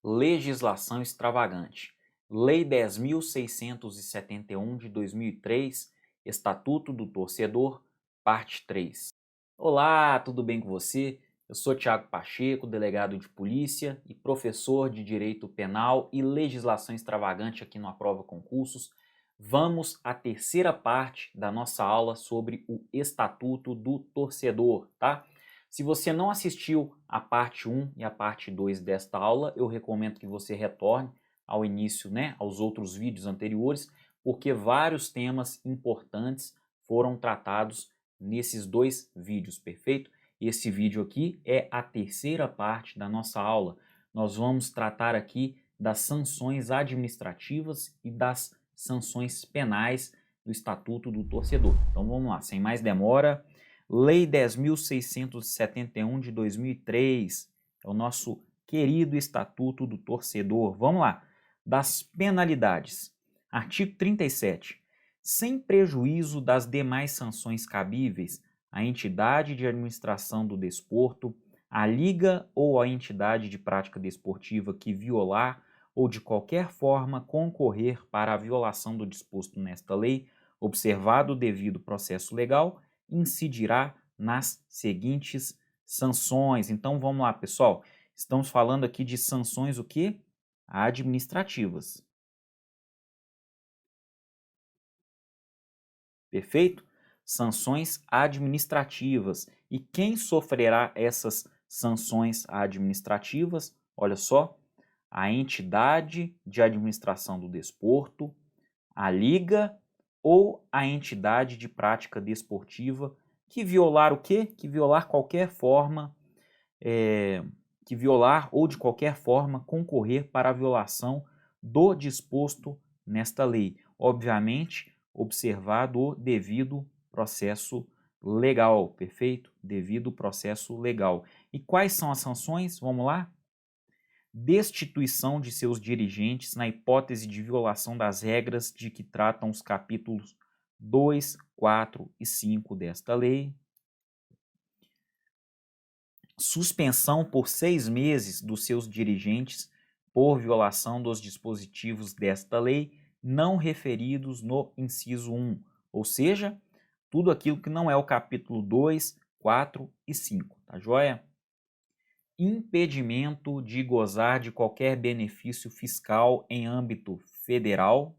Legislação extravagante. Lei 10.671 de 2003, Estatuto do Torcedor, parte 3. Olá, tudo bem com você? Eu sou Tiago Pacheco, delegado de polícia e professor de Direito Penal e Legislação Extravagante aqui no Aprova Concursos. Vamos à terceira parte da nossa aula sobre o Estatuto do Torcedor, tá? Se você não assistiu a parte 1 e a parte 2 desta aula, eu recomendo que você retorne ao início, aos outros vídeos anteriores, porque vários temas importantes foram tratados nesses dois vídeos, perfeito? Esse vídeo aqui é a terceira parte da nossa aula. Nós vamos tratar aqui das sanções administrativas e das sanções penais do Estatuto do Torcedor. Então vamos lá, sem mais demora. Lei 10.671 de 2003, é o nosso querido Estatuto do Torcedor. Vamos lá, das penalidades. Artigo 37. Sem prejuízo das demais sanções cabíveis, a entidade de administração do desporto, a liga ou a entidade de prática desportiva que violar ou de qualquer forma concorrer para a violação do disposto nesta lei, observado o devido processo legal, incidirá nas seguintes sanções. Então vamos lá, pessoal. Estamos falando aqui de sanções o quê? Administrativas. Perfeito? Sanções administrativas. E quem sofrerá essas sanções administrativas? Olha só, a entidade de administração do desporto, a liga ou a entidade de prática desportiva que violar o quê? Que violar qualquer forma, que violar ou de qualquer forma concorrer para a violação do disposto nesta lei. Obviamente, observado o devido processo legal, perfeito? Devido processo legal. E quais são as sanções? Vamos lá? Destituição de seus dirigentes na hipótese de violação das regras de que tratam os capítulos 2, 4 e 5 desta lei. Suspensão por 6 meses dos seus dirigentes por violação dos dispositivos desta lei não referidos no inciso 1, ou seja, tudo aquilo que não é o capítulo 2, 4 e 5, tá joia? Impedimento de gozar de qualquer benefício fiscal em âmbito federal,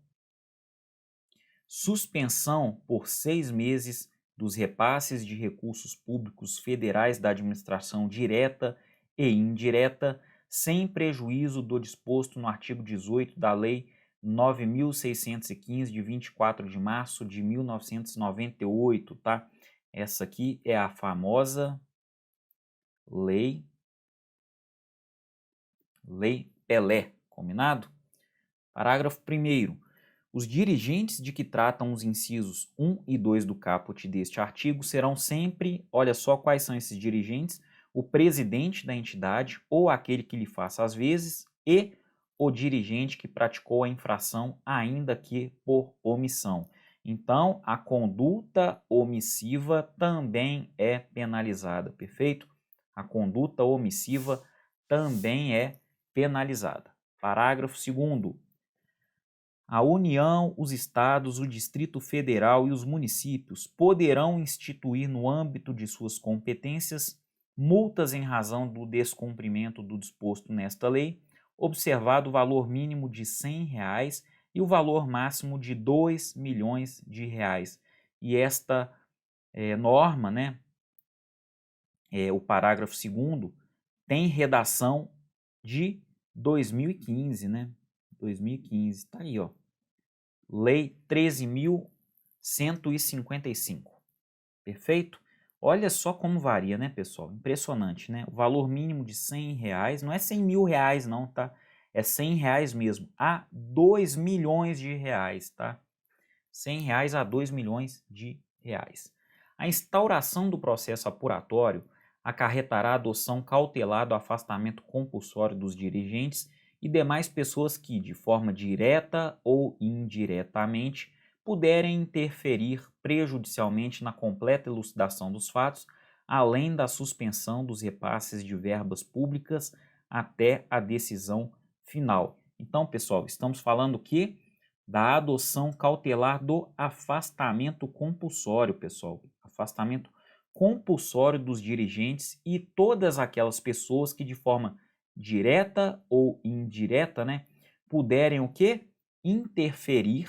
suspensão por 6 meses dos repasses de recursos públicos federais da administração direta e indireta, sem prejuízo do disposto no artigo 18 da Lei 9.615, de 24 de março de 1998, tá? Essa aqui é a famosa Lei Pelé, combinado? Parágrafo 1º. Os dirigentes de que tratam os incisos 1 e 2 do caput deste artigo serão sempre, olha só quais são esses dirigentes, o presidente da entidade ou aquele que lhe faça as vezes e o dirigente que praticou a infração, ainda que por omissão. Então, a conduta omissiva também é penalizada, perfeito? A conduta omissiva também é penalizada. Parágrafo 2º. A União, os Estados, o Distrito Federal e os municípios poderão instituir no âmbito de suas competências multas em razão do descumprimento do disposto nesta lei, observado o valor mínimo de R$ 100 e o valor máximo de R$ 2 milhões. E esta norma, o parágrafo 2º, tem redação de 2015, 2015, tá aí, ó. Lei 13.155. Perfeito? Olha só como varia, pessoal? Impressionante, O valor mínimo de R$ 100, não é 100 mil reais, não, tá? É R$ 100 mesmo, a 2 milhões de reais, tá? R$ 100 a 2 milhões de reais. A instauração do processo apuratório acarretará a adoção cautelar do afastamento compulsório dos dirigentes e demais pessoas que, de forma direta ou indiretamente, puderem interferir prejudicialmente na completa elucidação dos fatos, além da suspensão dos repasses de verbas públicas até a decisão final. Então, pessoal, estamos falando o quê? Da adoção cautelar do afastamento compulsório, pessoal. Afastamento compulsório dos dirigentes e todas aquelas pessoas que de forma direta ou indireta, né, puderem o quê? Interferir,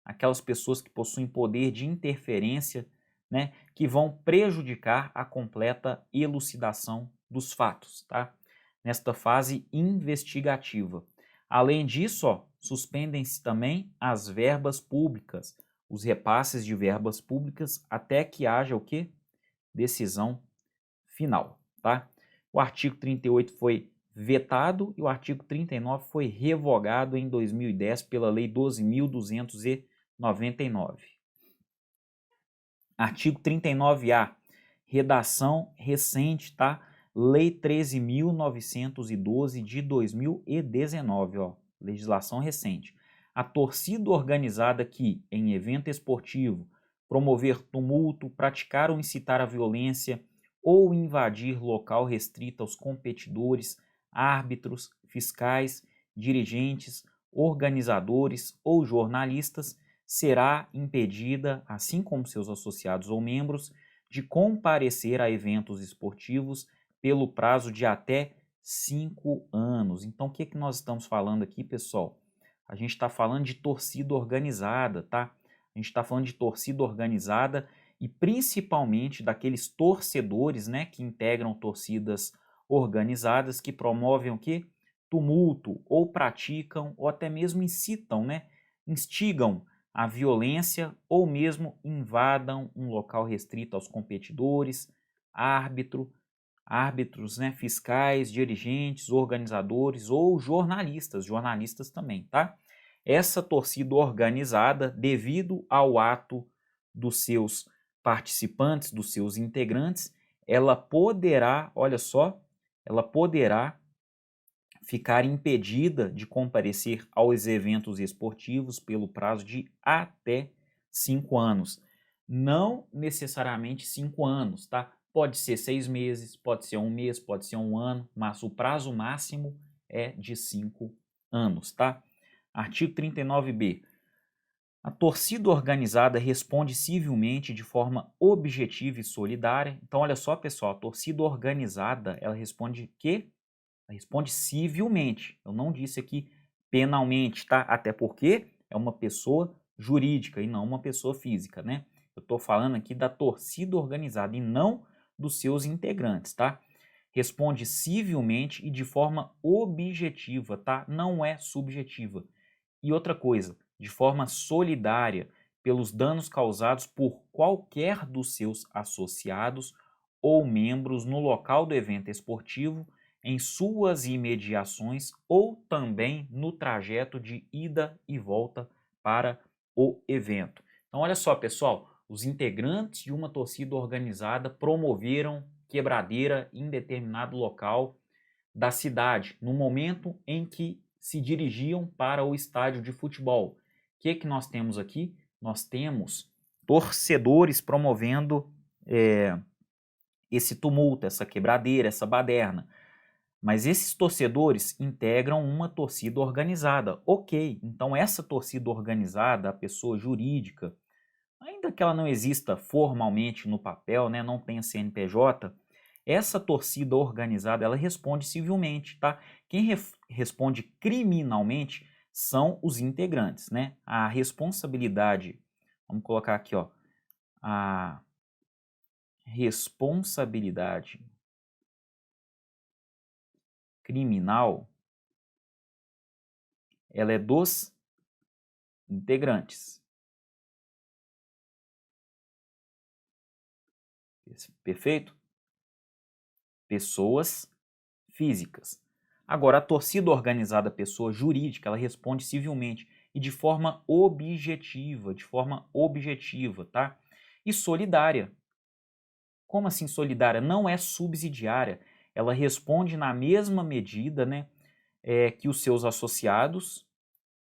aquelas pessoas que possuem poder de interferência, né, que vão prejudicar a completa elucidação dos fatos, tá? Nesta fase investigativa. Além disso, ó, suspendem-se também as verbas públicas, os repasses de verbas públicas, até que haja o quê? Decisão final, tá? O artigo 38 foi vetado e o artigo 39 foi revogado em 2010 pela Lei 12.299. Artigo 39A, redação recente, tá? Lei 13.912 de 2019, ó, legislação recente. A torcida organizada que, em evento esportivo, promover tumulto, praticar ou incitar a violência ou invadir local restrito aos competidores, árbitros, fiscais, dirigentes, organizadores ou jornalistas, será impedida, assim como seus associados ou membros, de comparecer a eventos esportivos pelo prazo de até 5 anos. Então, o que nós estamos falando aqui, pessoal? A gente está falando de torcida organizada, tá? A gente está falando de torcida organizada e principalmente daqueles torcedores, né, que integram torcidas organizadas, que promovem o quê? Tumulto, ou praticam, ou até mesmo incitam, né? Instigam a violência ou mesmo invadam um local restrito aos competidores, árbitros, né, fiscais, dirigentes, organizadores ou jornalistas também, tá? Essa torcida organizada, devido ao ato dos seus participantes, dos seus integrantes, ela poderá, olha só, ela poderá ficar impedida de comparecer aos eventos esportivos pelo prazo de até 5 anos. Não necessariamente 5 anos, tá? Pode ser 6 meses, pode ser 1 mês, pode ser 1 ano, mas o prazo máximo é de 5 anos, tá? Artigo 39b. A torcida organizada responde civilmente de forma objetiva e solidária. Então, olha só, pessoal, a torcida organizada, ela responde que responde civilmente. Eu não disse aqui penalmente, tá? Até porque é uma pessoa jurídica e não uma pessoa física, né? Eu estou falando aqui da torcida organizada e não dos seus integrantes, tá? Responde civilmente e de forma objetiva, tá? Não é subjetiva. E outra coisa, de forma solidária pelos danos causados por qualquer dos seus associados ou membros no local do evento esportivo, em suas imediações ou também no trajeto de ida e volta para o evento. Então, olha só, pessoal, os integrantes de uma torcida organizada promoveram quebradeira em determinado local da cidade, no momento em que se dirigiam para o estádio de futebol. O que nós temos aqui? Nós temos torcedores promovendo esse tumulto, essa quebradeira, essa baderna. Mas esses torcedores integram uma torcida organizada. Ok, então essa torcida organizada, a pessoa jurídica, ainda que ela não exista formalmente no papel, né, não tenha CNPJ, essa torcida organizada, ela responde civilmente, tá? Quem responde criminalmente são os integrantes, né? A responsabilidade, vamos colocar aqui, ó, a responsabilidade criminal, ela é dos integrantes. Perfeito? Pessoas físicas. Agora, a torcida organizada, pessoa jurídica, ela responde civilmente e de forma objetiva, tá? E solidária. Como assim solidária? Não é subsidiária. Ela responde na mesma medida, né, que os seus associados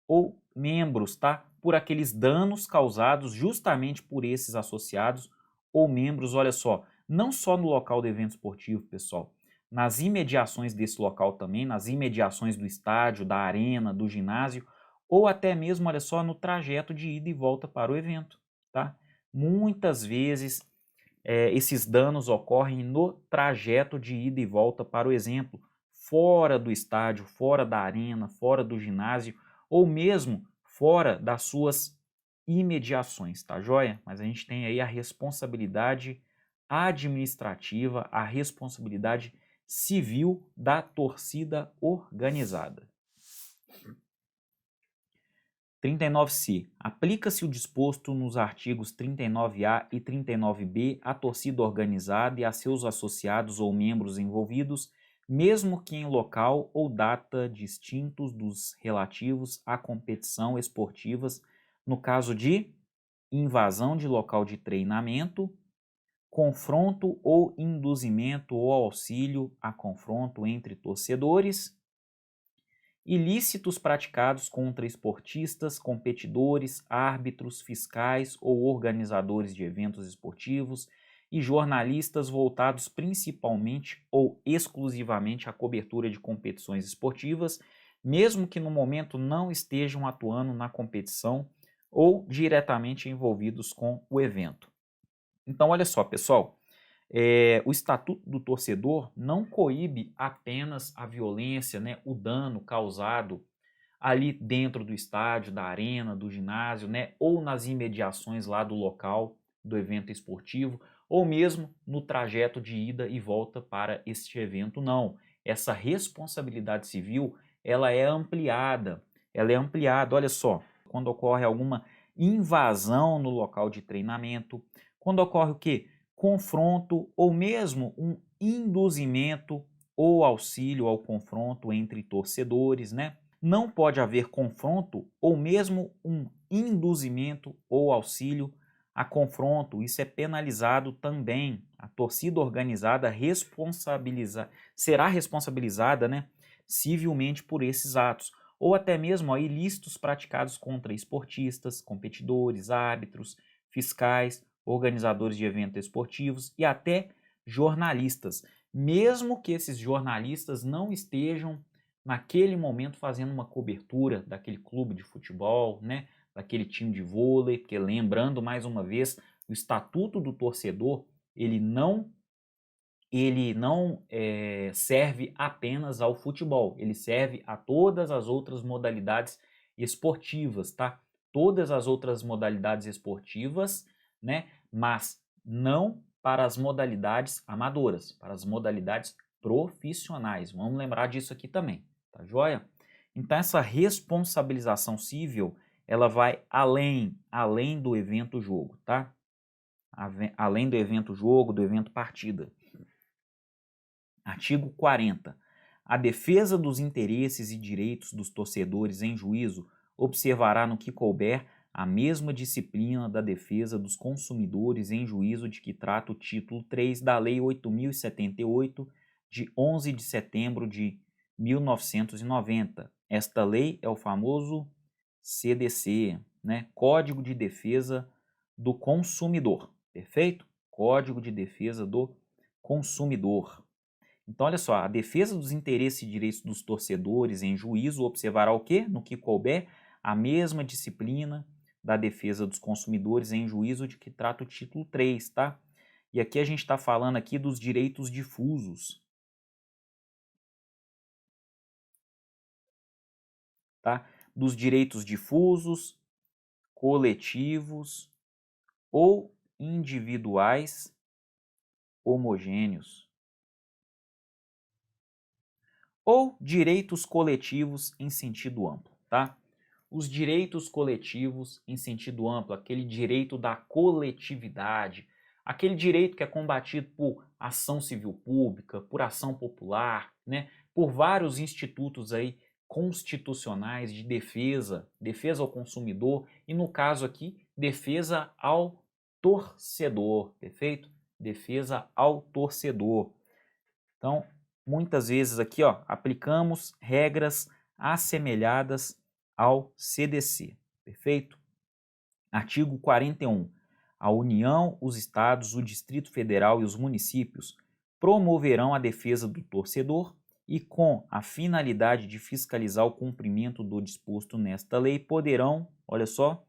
ou membros, tá? Por aqueles danos causados justamente por esses associados ou membros, olha só, não só no local do evento esportivo, pessoal, nas imediações desse local também, nas imediações do estádio, da arena, do ginásio, ou até mesmo, olha só, no trajeto de ida e volta para o evento, tá? Muitas vezes esses danos ocorrem no trajeto de ida e volta para o exemplo, fora do estádio, fora da arena, fora do ginásio, ou mesmo fora das suas imediações, tá joia? Mas a gente tem aí a responsabilidade administrativa, a responsabilidade civil da torcida organizada. 39C. Aplica-se o disposto nos artigos 39A e 39B à torcida organizada e a seus associados ou membros envolvidos, mesmo que em local ou data distintos dos relativos à competição esportivas, no caso de invasão de local de treinamento, confronto ou induzimento ou auxílio a confronto entre torcedores, ilícitos praticados contra esportistas, competidores, árbitros, fiscais ou organizadores de eventos esportivos e jornalistas voltados principalmente ou exclusivamente à cobertura de competições esportivas, mesmo que no momento não estejam atuando na competição ou diretamente envolvidos com o evento. Então, olha só, pessoal, o Estatuto do Torcedor não coíbe apenas a violência, né, o dano causado ali dentro do estádio, da arena, do ginásio, né, ou nas imediações lá do local do evento esportivo, ou mesmo no trajeto de ida e volta para este evento, não. Essa responsabilidade civil, ela é ampliada, olha só, quando ocorre alguma invasão no local de treinamento, quando ocorre o quê? Confronto ou mesmo um induzimento ou auxílio ao confronto entre torcedores, né? Não pode haver confronto ou mesmo um induzimento ou auxílio a confronto. Isso é penalizado também. A torcida organizada será responsabilizada, né, civilmente por esses atos. Ou até mesmo ilícitos praticados contra esportistas, competidores, árbitros, fiscais, organizadores de eventos esportivos e até jornalistas, mesmo que esses jornalistas não estejam naquele momento fazendo uma cobertura daquele clube de futebol, né, daquele time de vôlei, porque lembrando mais uma vez, o Estatuto do Torcedor, ele não serve apenas ao futebol, ele serve a todas as outras modalidades esportivas, tá? Todas as outras modalidades esportivas, né? Mas não para as modalidades amadoras, para as modalidades profissionais. Vamos lembrar disso aqui também, tá joia? Então essa responsabilização civil, ela vai além do evento jogo, tá? Além do evento jogo, do evento partida. Artigo 40. A defesa dos interesses e direitos dos torcedores em juízo observará no que couber a mesma disciplina da defesa dos consumidores em juízo de que trata o título 3 da Lei 8.078, de 11 de setembro de 1990. Esta lei é o famoso CDC, né? Código de Defesa do Consumidor, perfeito? Código de Defesa do Consumidor. Então, olha só, a defesa dos interesses e direitos dos torcedores em juízo observará o quê? No que couber, a mesma disciplina da defesa dos consumidores em juízo de que trata o título 3, tá? E aqui a gente está falando aqui dos direitos difusos, tá? Dos direitos difusos, coletivos ou individuais homogêneos. Ou direitos coletivos em sentido amplo, tá? Os direitos coletivos em sentido amplo, aquele direito da coletividade, aquele direito que é combatido por ação civil pública, por ação popular, né? Por vários institutos aí constitucionais de defesa, defesa ao consumidor e no caso aqui, defesa ao torcedor, perfeito? Defesa ao torcedor. Então, muitas vezes aqui, ó, aplicamos regras assemelhadas ao CDC, perfeito? Artigo 41. A União, os Estados, o Distrito Federal e os municípios promoverão a defesa do torcedor e, com a finalidade de fiscalizar o cumprimento do disposto nesta lei, poderão, olha só,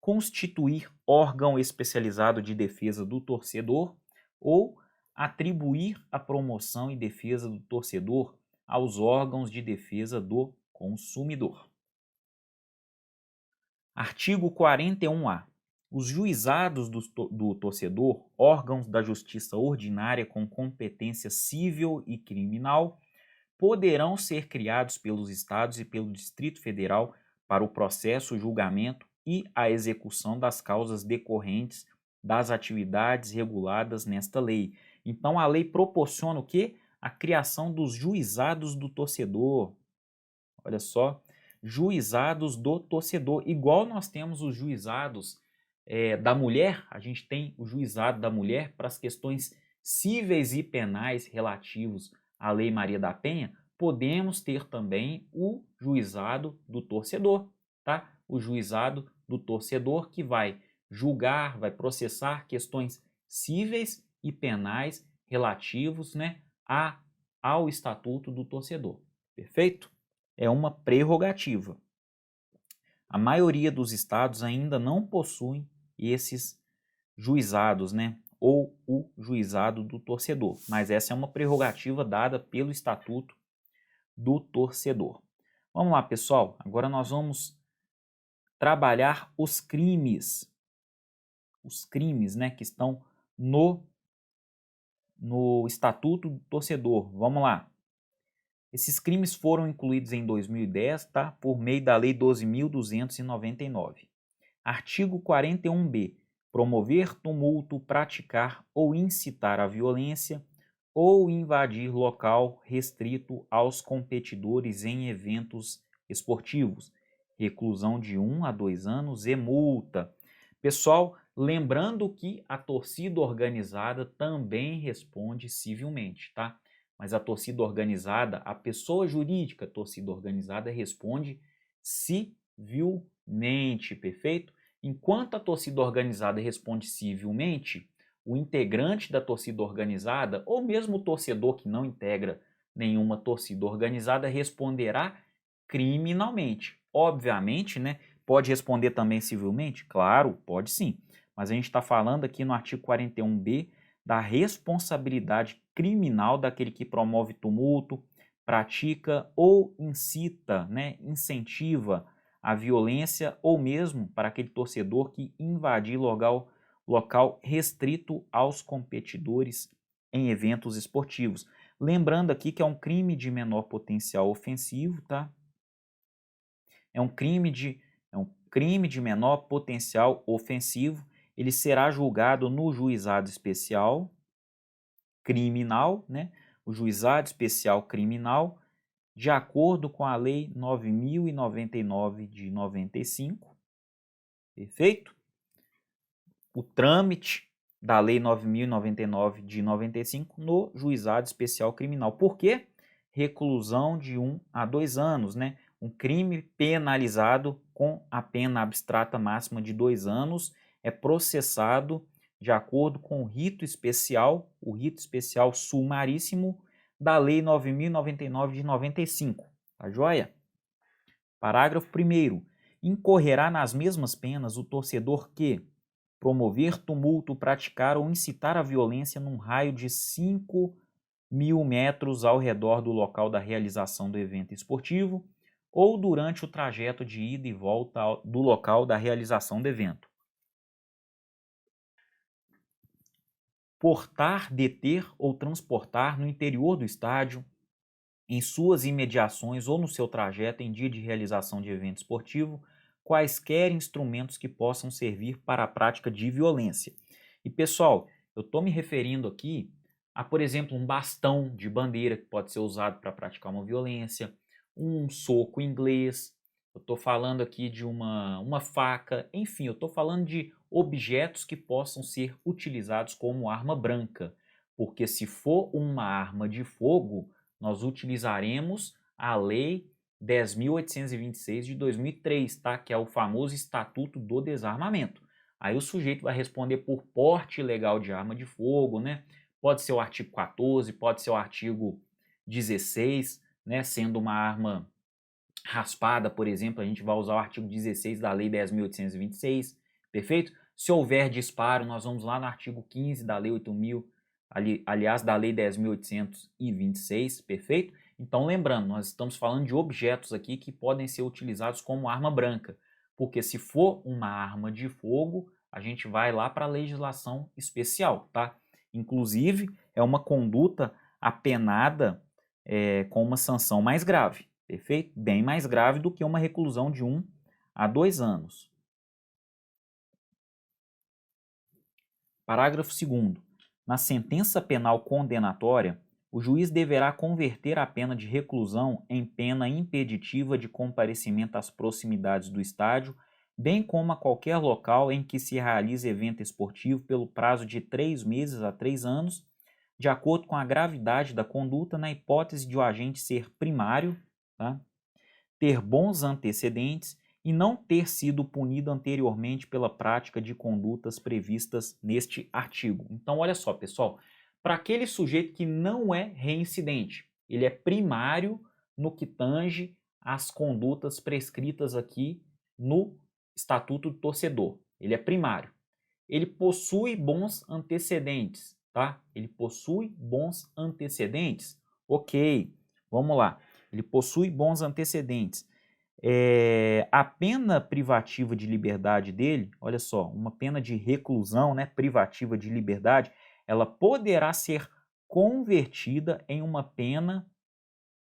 constituir órgão especializado de defesa do torcedor ou atribuir a promoção e defesa do torcedor aos órgãos de defesa do consumidor. Artigo 41A. Os juizados do torcedor, órgãos da justiça ordinária com competência civil e criminal, poderão ser criados pelos Estados e pelo Distrito Federal para o processo, julgamento e a execução das causas decorrentes das atividades reguladas nesta lei. Então, a lei proporciona o quê? A criação dos juizados do torcedor. Olha só, juizados do torcedor. Igual nós temos os juizados da mulher, a gente tem o juizado da mulher para as questões cíveis e penais relativos à Lei Maria da Penha, podemos ter também o juizado do torcedor, tá? O juizado do torcedor que vai julgar, vai processar questões cíveis e penais relativos, né, ao Estatuto do Torcedor. Perfeito? É uma prerrogativa. A maioria dos estados ainda não possuem esses juizados, né? Ou o juizado do torcedor. Mas essa é uma prerrogativa dada pelo Estatuto do Torcedor. Vamos lá, pessoal. Agora nós vamos trabalhar os crimes. Os crimes, né, que estão no Estatuto do Torcedor. Vamos lá. Esses crimes foram incluídos em 2010, tá? Por meio da Lei 12.299. Artigo 41b. Promover tumulto, praticar ou incitar a violência ou invadir local restrito aos competidores em eventos esportivos. Reclusão de 1 a 2 anos e multa. Pessoal, lembrando que a torcida organizada também responde civilmente, tá? Mas a torcida organizada, a pessoa jurídica torcida organizada responde civilmente, perfeito? Enquanto a torcida organizada responde civilmente, o integrante da torcida organizada, ou mesmo o torcedor que não integra nenhuma torcida organizada, responderá criminalmente. Obviamente, né? Pode responder também civilmente? Claro, pode sim. Mas a gente está falando aqui no artigo 41b da responsabilidade criminal daquele que promove tumulto, pratica ou incita, né, incentiva a violência ou mesmo para aquele torcedor que invadir local restrito aos competidores em eventos esportivos. Lembrando aqui que é um crime de menor potencial ofensivo, tá? É um crime de menor potencial ofensivo. Ele será julgado no juizado especial criminal, né? O juizado especial criminal, de acordo com a Lei 9.099 de 95, perfeito? O trâmite da Lei 9.099 de 95 no juizado especial criminal. Por quê? Reclusão de 1 a 2 anos, né? Um crime penalizado com a pena abstrata máxima de 2 anos é processado de acordo com o rito especial sumaríssimo da Lei 9.099 de 95. Tá joia? Parágrafo 1º. Incorrerá nas mesmas penas o torcedor que promover tumulto, praticar ou incitar a violência num raio de 5.000 metros ao redor do local da realização do evento esportivo ou durante o trajeto de ida e volta do local da realização do evento. Portar, deter ou transportar no interior do estádio, em suas imediações ou no seu trajeto em dia de realização de evento esportivo, quaisquer instrumentos que possam servir para a prática de violência. E pessoal, eu estou me referindo aqui a, por exemplo, um bastão de bandeira que pode ser usado para praticar uma violência, um soco inglês, eu estou falando aqui de uma faca, enfim, eu estou falando de objetos que possam ser utilizados como arma branca, porque se for uma arma de fogo, nós utilizaremos a Lei 10.826 de 2003, tá? Que é o famoso Estatuto do Desarmamento. Aí o sujeito vai responder por porte ilegal de arma de fogo, né? pode ser o artigo 14, pode ser o artigo 16, né, sendo uma arma raspada, por exemplo, a gente vai usar o artigo 16 da Lei 10.826, perfeito? Se houver disparo, nós vamos lá no artigo 15 da Lei 8.000, aliás, da Lei 10.826, perfeito? Então, lembrando, nós estamos falando de objetos aqui que podem ser utilizados como arma branca, porque se for uma arma de fogo, a gente vai lá para a legislação especial, tá? Inclusive, é uma conduta apenada com uma sanção mais grave, perfeito? Bem mais grave do que uma reclusão de 1 a 2 anos. Parágrafo 2º. Na sentença penal condenatória, o juiz deverá converter a pena de reclusão em pena impeditiva de comparecimento às proximidades do estádio, bem como a qualquer local em que se realize evento esportivo pelo prazo de 3 meses a 3 anos, de acordo com a gravidade da conduta, na hipótese de o agente ser primário, tá? Ter bons antecedentes e não ter sido punido anteriormente pela prática de condutas previstas neste artigo. Então, olha só, pessoal, para aquele sujeito que não é reincidente, ele é primário no que tange às condutas prescritas aqui no Estatuto do Torcedor. Ele é primário. Ele possui bons antecedentes, tá? Ele possui bons antecedentes? Ok, vamos lá. Ele possui bons antecedentes. A pena privativa de liberdade dele, olha só, uma pena de reclusão, né, privativa de liberdade, ela poderá ser convertida em uma pena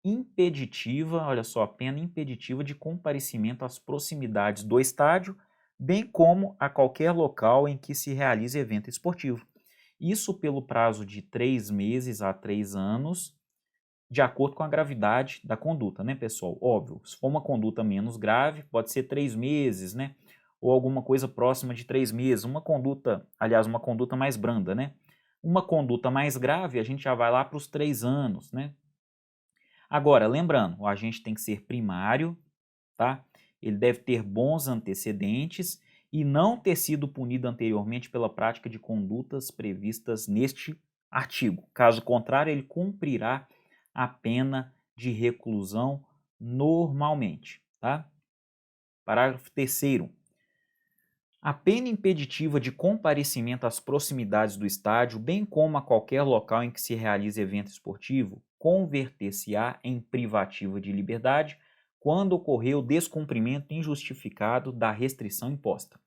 impeditiva, olha só, pena impeditiva de comparecimento às proximidades do estádio, bem como a qualquer local em que se realize evento esportivo. Isso pelo prazo de 3 meses a 3 anos, de acordo com a gravidade da conduta, né, pessoal? Óbvio, se for uma conduta menos grave, pode ser 3 meses, né? Ou alguma coisa próxima de 3 meses. Uma conduta, aliás, uma conduta mais branda, né? Uma conduta mais grave, a gente já vai lá para os 3 anos, né? Agora, lembrando, o agente tem que ser primário, tá? Ele deve ter bons antecedentes e não ter sido punido anteriormente pela prática de condutas previstas neste artigo. Caso contrário, ele cumprirá a pena de reclusão normalmente, tá? Parágrafo 3º. A pena impeditiva de comparecimento às proximidades do estádio, bem como a qualquer local em que se realize evento esportivo, converter-se-á em privativa de liberdade quando ocorrer o descumprimento injustificado da restrição imposta.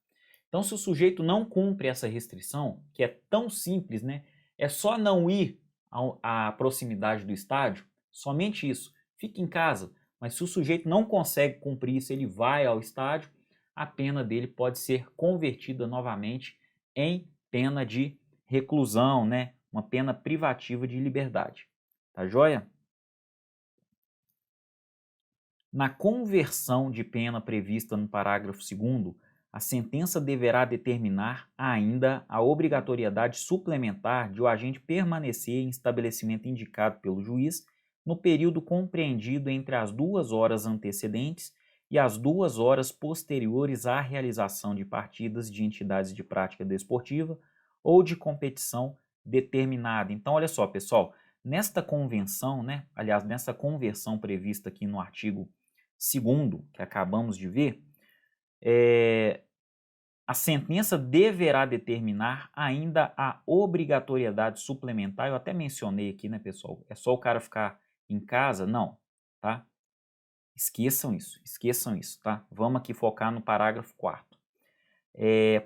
Então, se o sujeito não cumpre essa restrição, que é tão simples, né? É só não ir à proximidade do estádio, somente isso. Fique em casa, mas se o sujeito não consegue cumprir isso, ele vai ao estádio, a pena dele pode ser convertida novamente em pena de reclusão, né? Uma pena privativa de liberdade. Tá joia? Na conversão de pena prevista no parágrafo 2º, a sentença deverá determinar ainda a obrigatoriedade suplementar de o agente permanecer em estabelecimento indicado pelo juiz no período compreendido entre as 2 horas antecedentes e as 2 horas posteriores à realização de partidas de entidades de prática desportiva ou de competição determinada. Então, olha só, pessoal, nesta convenção, né, aliás, nessa conversão prevista aqui no artigo 2º, que acabamos de ver, a sentença deverá determinar ainda a obrigatoriedade suplementar. Eu até mencionei aqui, né, pessoal? É só o cara ficar em casa? Não, tá? Esqueçam isso, tá? Vamos aqui focar no parágrafo 4º.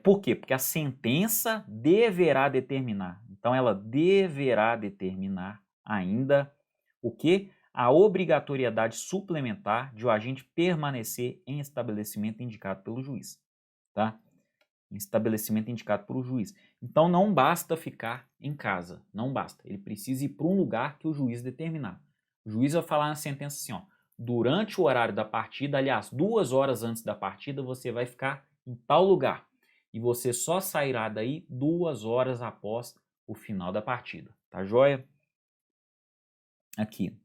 Por quê? Porque a sentença deverá determinar. Então, ela deverá determinar ainda o quê? A obrigatoriedade suplementar de o agente permanecer em estabelecimento indicado pelo juiz, tá? Em estabelecimento indicado pelo juiz. Então, não basta ficar em casa, não basta. Ele precisa ir para um lugar que o juiz determinar. O juiz vai falar na sentença assim, ó, durante o horário da partida, aliás, 2 horas antes da partida, você vai ficar em tal lugar. E você só sairá daí 2 horas após o final da partida. Tá joia? Aqui.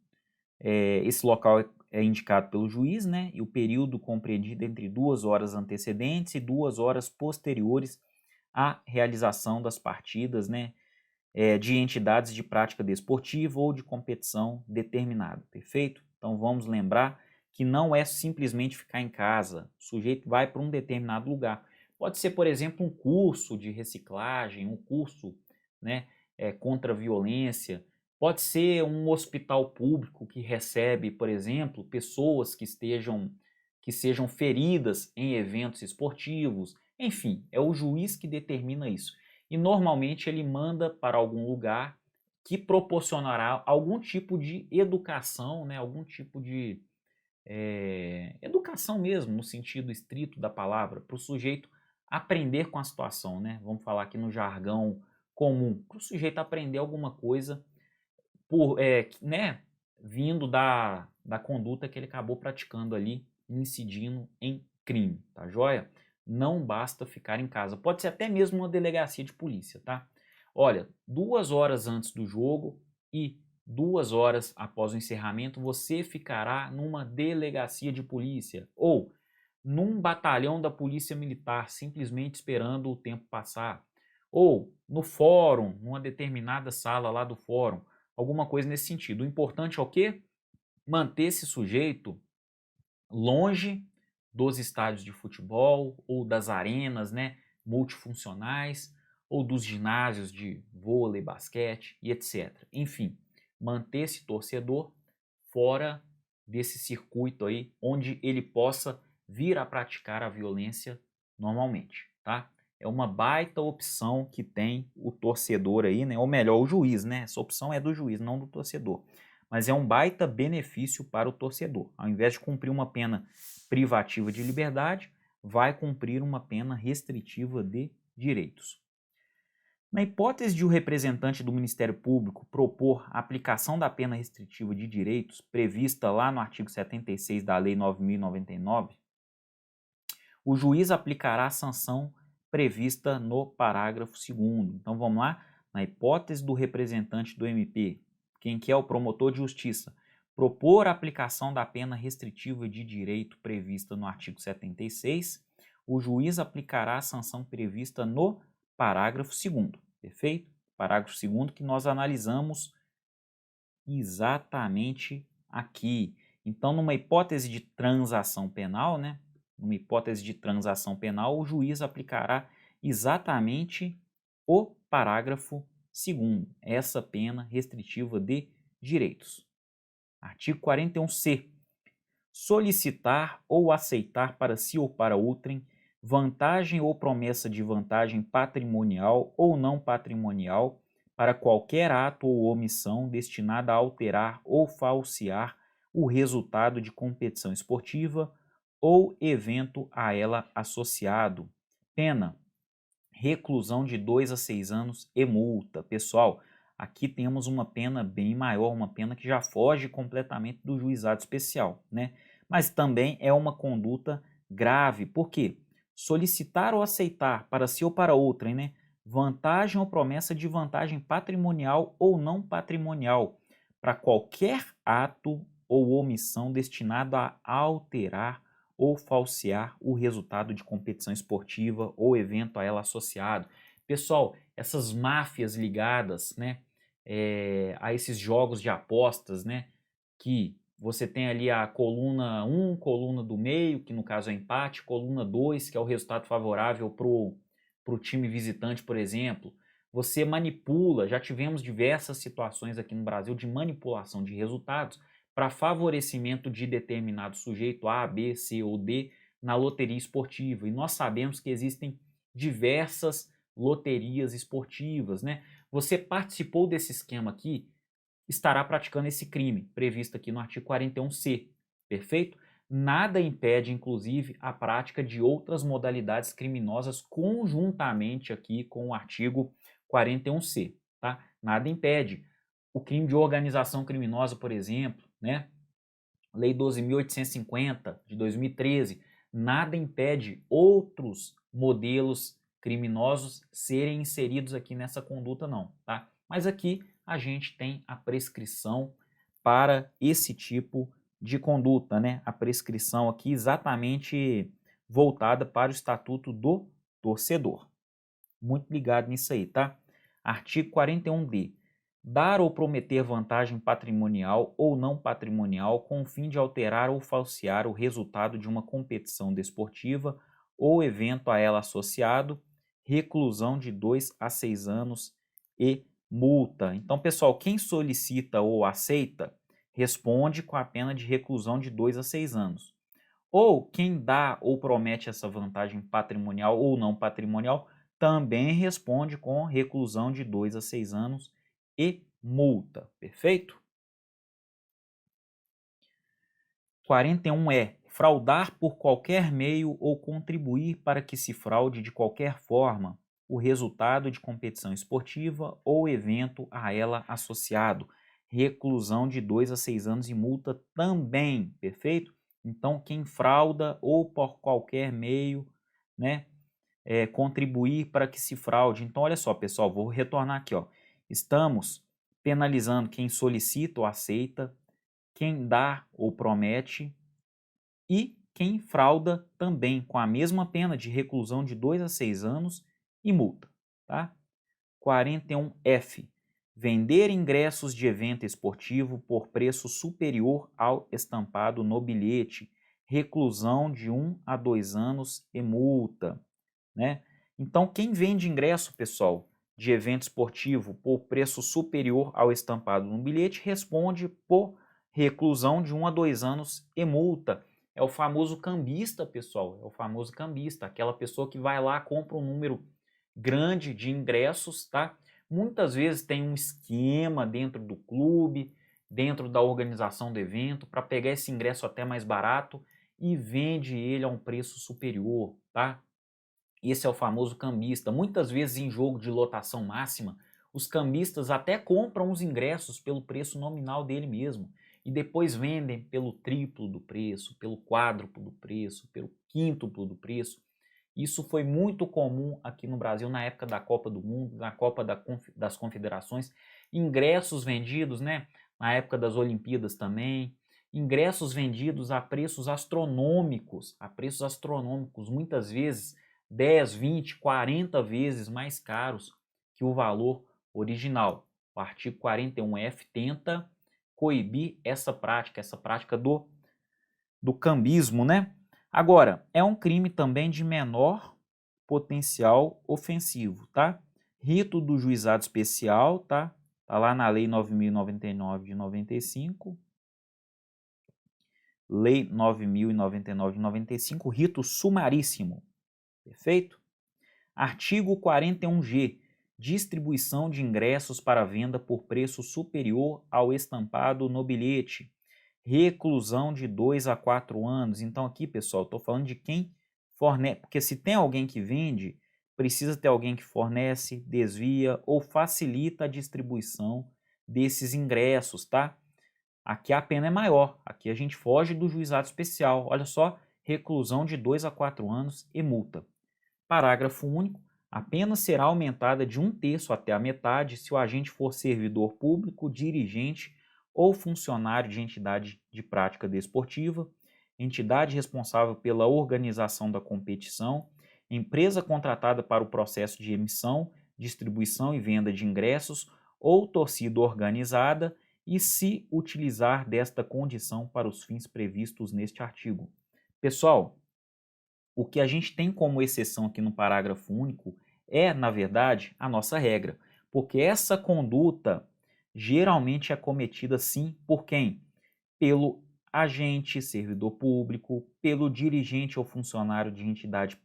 Esse local é indicado pelo juiz, né? E o período compreendido entre 2 horas antecedentes e 2 horas posteriores à realização das partidas, né? de entidades de prática desportiva ou de competição determinada, perfeito? Então vamos lembrar que não é simplesmente ficar em casa, o sujeito vai para um determinado lugar. Pode ser, por exemplo, um curso de reciclagem, um curso, né, contra a violência, pode ser um hospital público que recebe, por exemplo, pessoas que sejam feridas em eventos esportivos, enfim, é o juiz que determina isso. E normalmente ele manda para algum lugar que proporcionará algum tipo de educação, né, algum tipo de educação mesmo, no sentido estrito da palavra, para o sujeito aprender com a situação, né? Vamos falar aqui no jargão comum, para o sujeito aprender alguma coisa né, vindo da conduta que ele acabou praticando ali, incidindo em crime, tá joia? Não basta ficar em casa, pode ser até mesmo uma delegacia de polícia, tá? Olha, 2 horas antes do jogo e 2 horas após o encerramento, você ficará numa delegacia de polícia ou num batalhão da polícia militar, simplesmente esperando o tempo passar, ou no fórum, numa determinada sala lá do fórum, alguma coisa nesse sentido. O importante é o quê? Manter esse sujeito longe dos estádios de futebol ou das arenas, né, multifuncionais ou dos ginásios de vôlei, basquete e etc. Enfim, manter esse torcedor fora desse circuito aí onde ele possa vir a praticar a violência normalmente, tá? É uma baita opção que tem o torcedor aí, né? Ou melhor, o juiz, né? Essa opção é do juiz, não do torcedor. Mas é um baita benefício para o torcedor. Ao invés de cumprir uma pena privativa de liberdade, vai cumprir uma pena restritiva de direitos. Na hipótese de o representante do Ministério Público propor a aplicação da pena restritiva de direitos prevista lá no artigo 76 da Lei 9.099, o juiz aplicará a sanção prevista no parágrafo 2º. Então vamos lá, na hipótese do representante do MP, quem que é o promotor de justiça, propor a aplicação da pena restritiva de direito prevista no artigo 76, o juiz aplicará a sanção prevista no parágrafo 2º, perfeito? Parágrafo 2º que nós analisamos exatamente aqui. Então, numa hipótese de transação penal, né? Numa hipótese de transação penal, o juiz aplicará exatamente o parágrafo 2º, essa pena restritiva de direitos. Artigo 41c. Solicitar ou aceitar para si ou para outrem vantagem ou promessa de vantagem patrimonial ou não patrimonial para qualquer ato ou omissão destinada a alterar ou falsear o resultado de competição esportiva ou evento a ela associado. Pena: reclusão de 2 a 6 anos e multa. Pessoal, aqui temos uma pena bem maior, uma pena que já foge completamente do juizado especial, né? Mas também é uma conduta grave. Por quê? Solicitar ou aceitar para si ou para outrem, né, vantagem ou promessa de vantagem patrimonial ou não patrimonial para qualquer ato ou omissão destinado a alterar ou falsear o resultado de competição esportiva ou evento a ela associado. Pessoal, essas máfias ligadas, né, a esses jogos de apostas, né, que você tem ali a coluna 1, coluna do meio, que no caso é empate, coluna 2, que é o resultado favorável para o time visitante, por exemplo. Você manipula, já tivemos diversas situações aqui no Brasil de manipulação de resultados para favorecimento de determinado sujeito A, B, C ou D na loteria esportiva. E nós sabemos que existem diversas loterias esportivas, né? Você participou desse esquema aqui, estará praticando esse crime previsto aqui no artigo 41c, perfeito? Nada impede, inclusive, a prática de outras modalidades criminosas conjuntamente aqui com o artigo 41c, tá? Nada impede. O crime de organização criminosa, por exemplo, né? Lei 12.850 de 2013, nada impede outros modelos criminosos serem inseridos aqui nessa conduta não, tá? Mas aqui a gente tem a prescrição para esse tipo de conduta, né? A prescrição aqui exatamente voltada para o Estatuto do Torcedor. Muito ligado nisso aí, tá? Artigo 41D. Dar ou prometer vantagem patrimonial ou não patrimonial com o fim de alterar ou falsear o resultado de uma competição desportiva ou evento a ela associado, reclusão de 2 a 6 anos e multa. Então, pessoal, quem solicita ou aceita, responde com a pena de reclusão de 2 a 6 anos. Ou quem dá ou promete essa vantagem patrimonial ou não patrimonial, também responde com reclusão de 2 a 6 anos e multa. Perfeito? 41 é fraudar por qualquer meio ou contribuir para que se fraude de qualquer forma o resultado de competição esportiva ou evento a ela associado. Reclusão de 2 a 6 anos e multa também, perfeito? Então, quem frauda ou por qualquer meio, né, contribuir para que se fraude. Então, olha só, pessoal, vou retornar aqui, ó. Estamos penalizando quem solicita ou aceita, quem dá ou promete e quem frauda também, com a mesma pena de reclusão de 2 a 6 anos e multa, tá? 41F. Vender ingressos de evento esportivo por preço superior ao estampado no bilhete, reclusão de 1 a 2 anos e multa, né? Então, quem vende ingresso, pessoal, de evento esportivo por preço superior ao estampado no bilhete, responde por reclusão de 1 a 2 anos e multa. É o famoso cambista, pessoal, é o famoso cambista, aquela pessoa que vai lá, compra um número grande de ingressos, tá? Muitas vezes tem um esquema dentro do clube, dentro da organização do evento, para pegar esse ingresso até mais barato e vende ele a um preço superior, tá? Esse é o famoso cambista. Muitas vezes em jogo de lotação máxima, os cambistas até compram os ingressos pelo preço nominal dele mesmo e depois vendem pelo triplo do preço, pelo quádruplo do preço, pelo quíntuplo do preço. Isso foi muito comum aqui no Brasil na época da Copa do Mundo, na Copa das Confederações. Ingressos vendidos, né? Na época das Olimpíadas também. Ingressos vendidos a preços astronômicos, muitas vezes 10, 20, 40 vezes mais caros que o valor original. O artigo 41F tenta coibir essa prática do cambismo, né? Agora, é um crime também de menor potencial ofensivo, tá? Rito do juizado especial, tá? Tá lá na Lei 9.099 de 95. Lei 9.099 de 95, rito sumaríssimo. Perfeito? Artigo 41G. Distribuição de ingressos para venda por preço superior ao estampado no bilhete. Reclusão de 2 a 4 anos. Então aqui, pessoal, estou falando de quem fornece, porque se tem alguém que vende, precisa ter alguém que fornece, desvia ou facilita a distribuição desses ingressos, tá? Aqui a pena é maior, aqui a gente foge do juizado especial. Olha só, reclusão de 2 a 4 anos e multa. Parágrafo único. A pena será aumentada de 1/3 até a metade se o agente for servidor público, dirigente ou funcionário de entidade de prática desportiva, entidade responsável pela organização da competição, empresa contratada para o processo de emissão, distribuição e venda de ingressos ou torcida organizada e se utilizar desta condição para os fins previstos neste artigo. Pessoal, o que a gente tem como exceção aqui no parágrafo único é, na verdade, a nossa regra, porque essa conduta geralmente é cometida sim por quem? Pelo agente, servidor público, pelo dirigente ou funcionário de entidade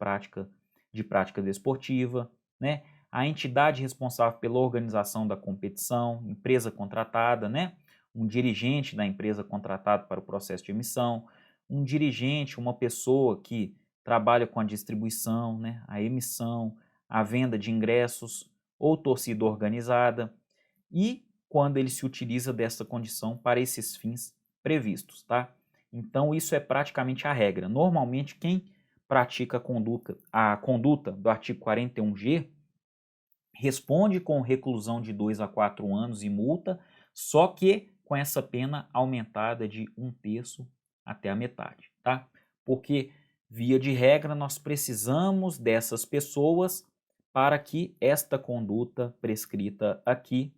de prática desportiva, né? A entidade responsável pela organização da competição, empresa contratada, né? Um dirigente da empresa contratado para o processo de emissão, um dirigente, uma pessoa que trabalha com a distribuição, né? A emissão, a venda de ingressos ou torcida organizada e quando ele se utiliza dessa condição para esses fins previstos, tá? Então isso é praticamente a regra. Normalmente quem pratica a conduta do artigo 41G responde com reclusão de 2 a 4 anos e multa, só que com essa pena aumentada de 1/3 até a metade, tá? Porque, via de regra, nós precisamos dessas pessoas para que esta conduta prescrita aqui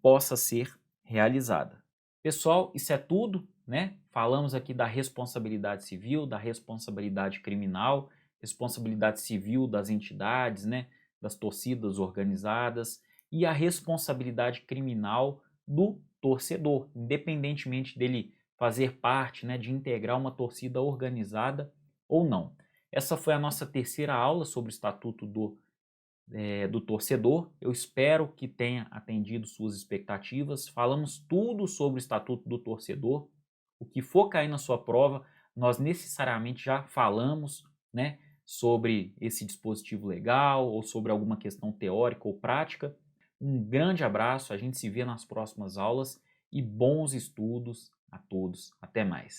possa ser realizada. Pessoal, isso é tudo, né? Falamos aqui da responsabilidade civil, da responsabilidade criminal, responsabilidade civil das entidades, né? Das torcidas organizadas e a responsabilidade criminal do torcedor, independentemente dele fazer parte, né, de integrar uma torcida organizada ou não. Essa foi a nossa terceira aula sobre o Estatuto do Torcedor. Eu espero que tenha atendido suas expectativas. Falamos tudo sobre o Estatuto do Torcedor. O que for cair na sua prova, nós necessariamente já falamos, né, sobre esse dispositivo legal ou sobre alguma questão teórica ou prática. Um grande abraço, a gente se vê nas próximas aulas e bons estudos a todos. Até mais.